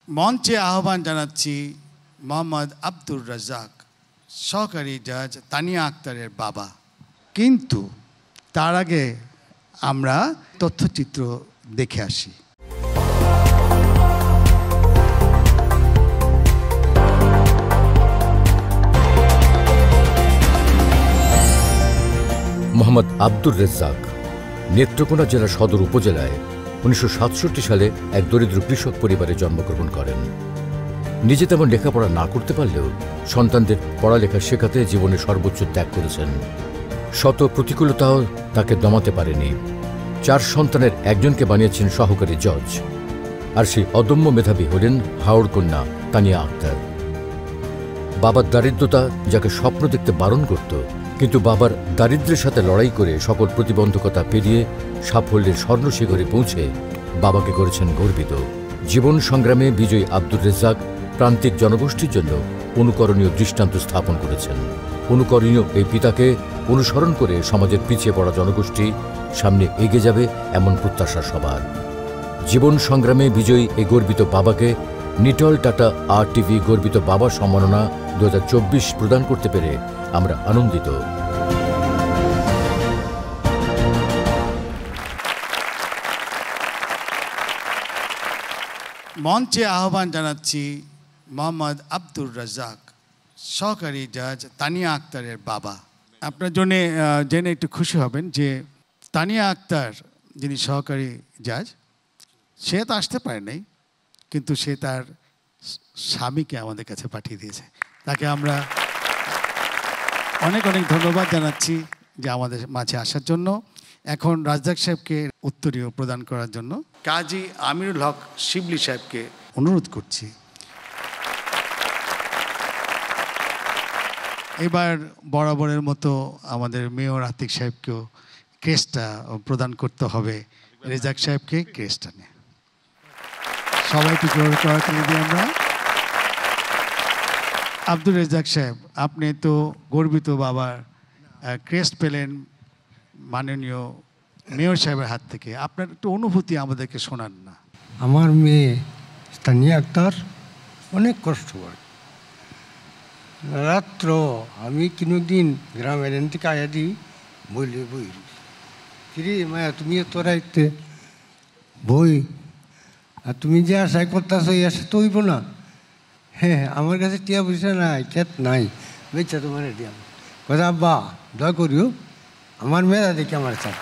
মঞ্চে আহ্বান জানাচ্ছি মোহাম্মদ আব্দুর রাজ্জাক, সহকারী জাজ তানিয়া আক্তারের বাবা। কিন্তু তার আগে আমরা তথ্যচিত্র দেখে আসি। মোহাম্মদ আব্দুর রাজ্জাক নেত্রকোনা জেলার সদর উপজেলায় 1967 সালে এক দরিদ্র কৃষক পরিবারে জন্মগ্রহণ করেন। নিজে তেমন লেখাপড়া না করতে পারলেও সন্তানদের পড়ালেখা শেখাতে জীবনে সর্বোচ্চ ত্যাগ করেছেন। শত প্রতিকূলতাও তাকে দমাতে পারেনি। 4 সন্তানের একজনকে বানিয়েছেন সহকারী জজ। আর সেই অদম্য মেধাবী হলেন হাওড় কন্যা তানিয়া আক্তার। বাবার দারিদ্রতা যাকে স্বপ্ন দেখতে বারণ করত, কিন্তু বাবার দারিদ্র্যের সাথে লড়াই করে সকল প্রতিবন্ধকতা পেরিয়ে সাফল্যের স্বর্ণশিখরে পৌঁছে বাবাকে করেছেন গর্বিত। জীবন সংগ্রামে বিজয়ী আব্দুর রাজ্জাক প্রান্তিক জনগোষ্ঠীর জন্য অনুকরণীয় দৃষ্টান্ত স্থাপন করেছেন। অনুকরণীয় এই পিতাকে অনুসরণ করে সমাজের পিছিয়ে পড়া জনগোষ্ঠী সামনে এগিয়ে যাবে এমন প্রত্যাশা সবার। জীবন সংগ্রামে বিজয়ী এই গর্বিত বাবাকে নিটল টাটা RTV গর্বিত বাবা সম্মাননা 2024 প্রদান করতে পেরে আমরা আনন্দিত। মঞ্চে আহ্বান জানাচ্ছি মোহাম্মদ আব্দুর রাজ্জাক, সহকারী জাজ তানিয়া আক্তারের বাবা। আপনার জন্য জেনে একটু খুশি হবেন যে তানিয়া আক্তার যিনি সহকারী জাজ, সে তো আসতে পারে নাই, কিন্তু সে তার স্বামীকে আমাদের কাছে পাঠিয়ে দিয়েছে। তাকে আমরা অনেক অনেক ধন্যবাদ জানাচ্ছি যে আমাদের মাঝে আসার জন্য। এখন রাজ্জাক সাহেবকে উত্তরীয় প্রদান করার জন্য কাজী আমিরুল হক শিবলি সাহেবকে অনুরোধ করছি। এবার বরাবরের মতো আমাদের মেয়র আতিক সাহেবকেও ক্রেস্টটা প্রদান করতে হবে। রেজাক সাহেবকে ক্রেস্টটা নিয়ে সবাইকে জোর করা দিই আমরা। আব্দুর রাজ্জাক সাহেব, আপনি তো গর্বিত বাবার ক্রেস্ট পেলেন মাননীয় মেয়র সাহেবের হাত থেকে। আপনার একটু অনুভূতি আমাদেরকে শোনান না। আমার মেয়ে তানিয়া আক্তার অনেক কষ্ট করে। রাত্র আমি কোনোদিন গ্রামের থেকে আয়া দিই বইলে বই কিরে মায়া তুমি তোরা একটু বই, আর তুমি যে আশায় করতেছ এই আশা তো হইব না। হ্যাঁ, আমার কাছে টিয়া পয়সা নাই, খেত নাই, বেচা তোমার দিয়াম কথা। আব্বা দয়া করিও আমার মেয়েরা দেখে আমার চাপ।